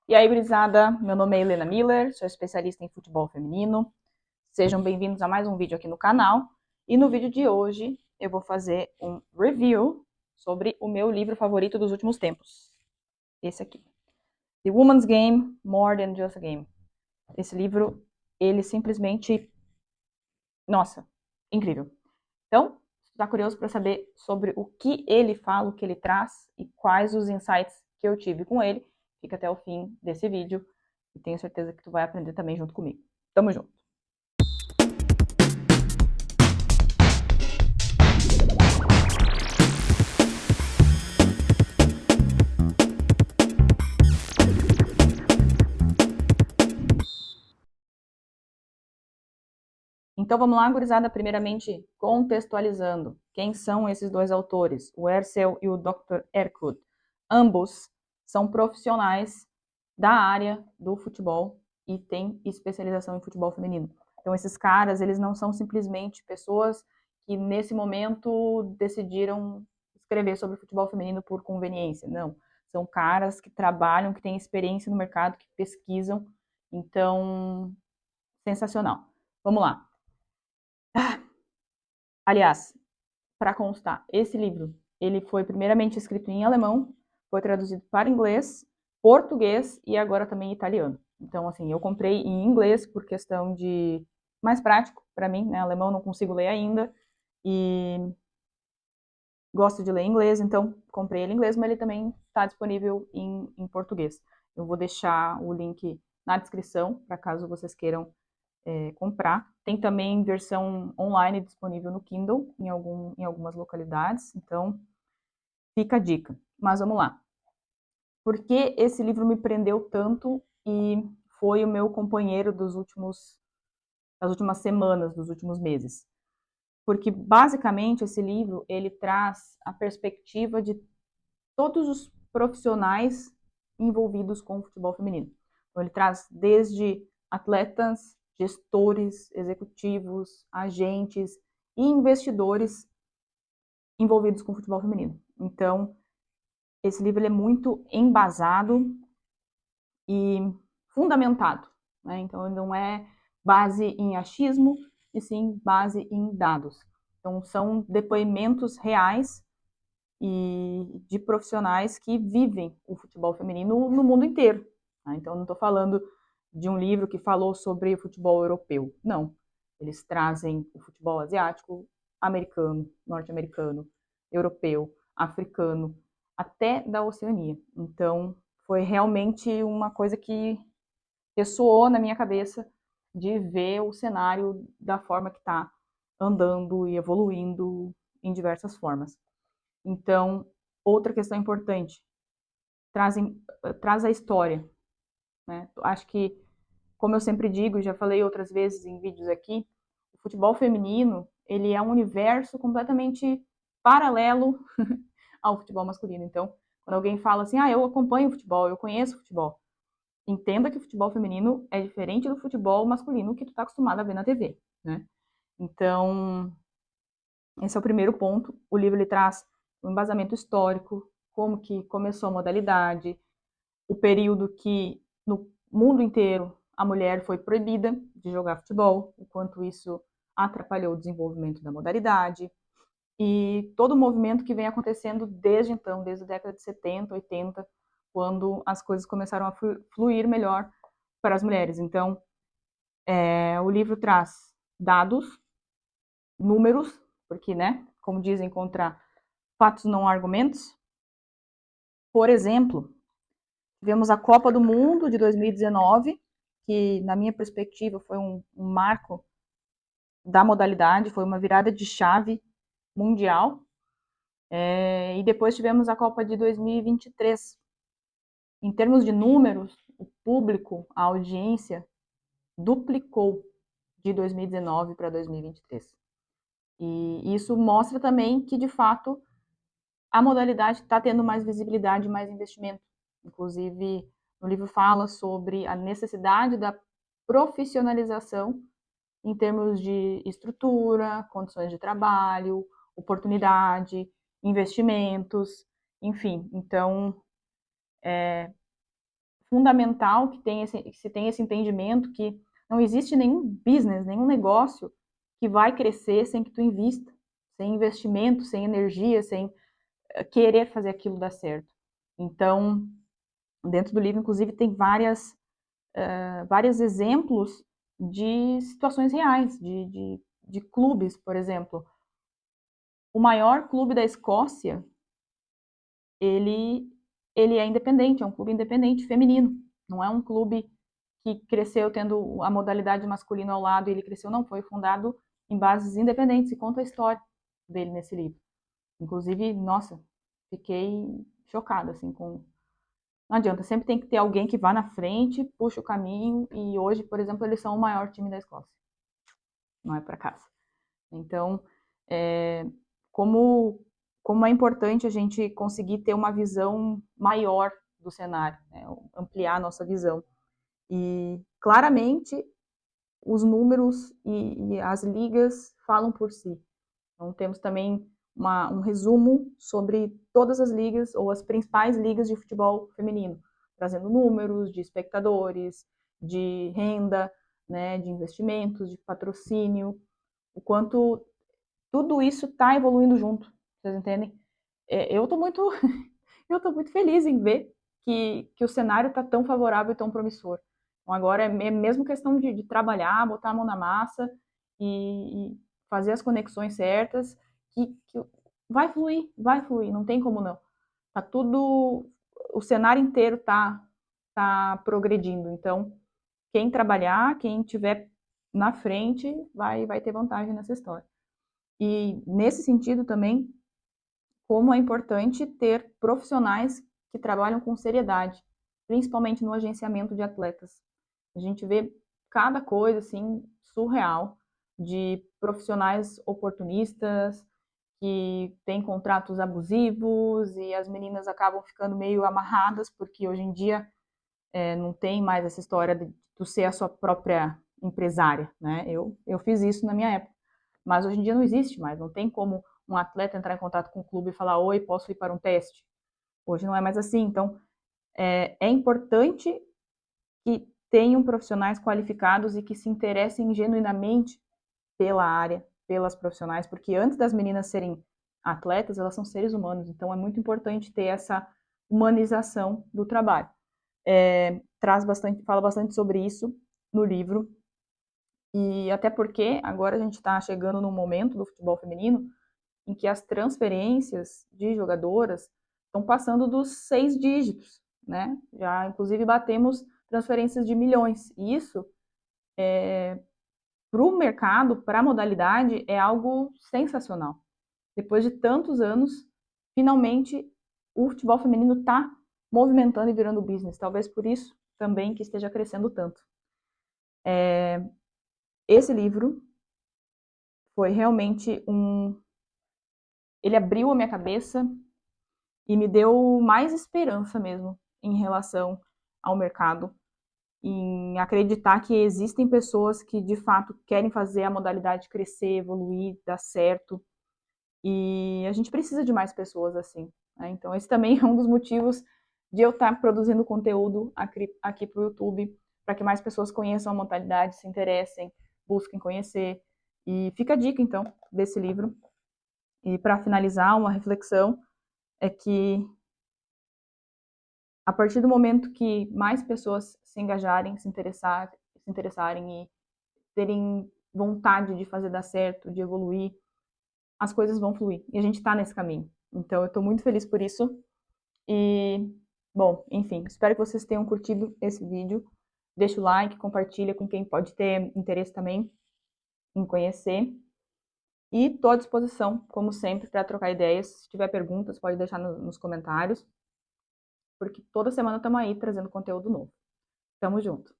E aí, gurizada, meu nome é Helena Miller, sou especialista em futebol feminino. Sejam bem-vindos a mais um vídeo aqui no canal. E no vídeo de hoje eu vou fazer um review sobre o meu livro favorito dos últimos tempos. Esse aqui. The Woman's Game, More Than Just a Game. Esse livro, ele simplesmente... Nossa, incrível. Então, se você está curioso para saber sobre o que ele fala, o que ele traz e quais os insights que eu tive com ele, fica até o fim desse vídeo e tenho certeza que tu vai aprender também junto comigo. Tamo junto! Então vamos lá, gurizada, primeiramente contextualizando. Quem são esses dois autores, o Ersel e o Dr. Erkut? Ambos são profissionais da área do futebol e têm especialização em futebol feminino. Então esses caras, eles não são simplesmente pessoas que nesse momento decidiram escrever sobre futebol feminino por conveniência, não. São caras que trabalham, que têm experiência no mercado, que pesquisam, então, sensacional. Vamos lá. Aliás, para constar, esse livro, ele foi primeiramente escrito em alemão, foi traduzido para inglês, português e agora também italiano. Então, assim, eu comprei em inglês por questão de mais prático para mim, né? Alemão não consigo ler ainda e gosto de ler em inglês, então comprei ele em inglês, mas ele também está disponível em português. Eu vou deixar o link na descrição, para caso vocês queiram comprar. Tem também versão online disponível no Kindle, em algumas localidades, então fica a dica. Mas vamos lá. Por que esse livro me prendeu tanto e foi o meu companheiro das últimas semanas, dos últimos meses? Porque, basicamente, esse livro, ele traz a perspectiva de todos os profissionais envolvidos com o futebol feminino. Então, ele traz desde atletas, gestores, executivos, agentes e investidores envolvidos com o futebol feminino. Então, esse livro é muito embasado e fundamentado, né? Então, ele não é base em achismo, e sim base em dados. Então, são depoimentos reais e de profissionais que vivem o futebol feminino no mundo inteiro. Tá? Então, não estou falando de um livro que falou sobre o futebol europeu. Não. Eles trazem o futebol asiático, americano, norte-americano, europeu, africano, até da Oceania. Então, foi realmente uma coisa que ressoou na minha cabeça de ver o cenário da forma que está andando e evoluindo em diversas formas. Então, outra questão importante, traz a história, né? Acho que, como eu sempre digo, já falei outras vezes em vídeos aqui, o futebol feminino, ele é um universo completamente paralelo ao futebol masculino. Então, quando alguém fala assim, eu acompanho futebol, eu conheço futebol, entenda que o futebol feminino é diferente do futebol masculino que tu está acostumado a ver na TV, né? Então, esse é o primeiro ponto. O livro ele traz um embasamento histórico, como que começou a modalidade, o período que no mundo inteiro a mulher foi proibida de jogar futebol, o quanto isso atrapalhou o desenvolvimento da modalidade, e todo o movimento que vem acontecendo desde então, desde a década de 70, 80, quando as coisas começaram a fluir melhor para as mulheres. Então, o livro traz dados, números, porque, né, como dizem, contra fatos não argumentos. Por exemplo, tivemos a Copa do Mundo de 2019, que, na minha perspectiva, foi um marco da modalidade, foi uma virada de chave mundial. E depois tivemos a Copa de 2023. Em termos de números, o público, a audiência, duplicou de 2019 para 2023. E isso mostra também que, de fato, a modalidade está tendo mais visibilidade e mais investimento. Inclusive, no livro fala sobre a necessidade da profissionalização em termos de estrutura, condições de trabalho, oportunidade, investimentos, enfim. Então, fundamental que se tenha esse entendimento que não existe nenhum business, nenhum negócio que vai crescer sem que tu invista, sem investimento, sem energia, sem querer fazer aquilo dar certo. Então, dentro do livro, inclusive, tem vários exemplos de situações reais, de clubes, por exemplo. O maior clube da Escócia, ele é independente, é um clube independente feminino. Não é um clube que cresceu tendo a modalidade masculina ao lado e ele cresceu, não. Foi fundado em bases independentes e conta a história dele nesse livro. Inclusive, nossa, fiquei chocada, assim, com... Não adianta, sempre tem que ter alguém que vá na frente, puxa o caminho, e hoje, por exemplo, eles são o maior time da Escócia. Não é para casa. Então, como é importante a gente conseguir ter uma visão maior do cenário, né? Ampliar a nossa visão. E, claramente, os números e as ligas falam por si. Então, temos também um resumo sobre todas as ligas, ou as principais ligas de futebol feminino, trazendo números de espectadores, de renda, né, de investimentos, de patrocínio, o quanto tudo isso está evoluindo junto, vocês entendem? Eu estou muito, eu tô muito feliz em ver que o cenário está tão favorável e tão promissor. Então, agora é mesmo questão de trabalhar, botar a mão na massa e fazer as conexões certas, que vai fluir, não tem como não. Tá tudo, o cenário inteiro tá progredindo. Então, quem trabalhar, quem tiver na frente, vai ter vantagem nessa história. E nesse sentido também, como é importante ter profissionais que trabalham com seriedade, principalmente no agenciamento de atletas. A gente vê cada coisa assim surreal de profissionais oportunistas que têm contratos abusivos e as meninas acabam ficando meio amarradas porque hoje em dia não tem mais essa história de tu ser a sua própria empresária, né? Eu fiz isso na minha época, mas hoje em dia não existe mais, não tem como um atleta entrar em contato com o clube e falar, oi, posso ir para um teste? Hoje não é mais assim, então é importante que tenham profissionais qualificados e que se interessem genuinamente pela área, pelas profissionais, porque antes das meninas serem atletas, elas são seres humanos, então é muito importante ter essa humanização do trabalho. Fala bastante sobre isso no livro, e até porque agora a gente está chegando num momento do futebol feminino em que as transferências de jogadoras estão passando dos 6 dígitos, né? Já, inclusive, batemos transferências de milhões. E isso, para o mercado, para a modalidade, é algo sensacional. Depois de tantos anos, finalmente, o futebol feminino está movimentando e virando business. Talvez por isso também que esteja crescendo tanto. Esse livro foi realmente ele abriu a minha cabeça e me deu mais esperança mesmo em relação ao mercado, em acreditar que existem pessoas que de fato querem fazer a modalidade crescer, evoluir, dar certo, e a gente precisa de mais pessoas assim, né? Então esse também é um dos motivos de eu estar produzindo conteúdo aqui para o YouTube, para que mais pessoas conheçam a modalidade, se interessem, busquem conhecer. E fica a dica então desse livro. E para finalizar, uma reflexão é que a partir do momento que mais pessoas se engajarem, se interessarem e terem vontade de fazer dar certo, de evoluir, as coisas vão fluir. E a gente está nesse caminho. Então, eu estou muito feliz por isso. E, bom, enfim, espero que vocês tenham curtido esse vídeo. Deixa o like, compartilha com quem pode ter interesse também em conhecer. E estou à disposição, como sempre, para trocar ideias. Se tiver perguntas, pode deixar nos comentários. Porque toda semana estamos aí trazendo conteúdo novo. Tamo junto!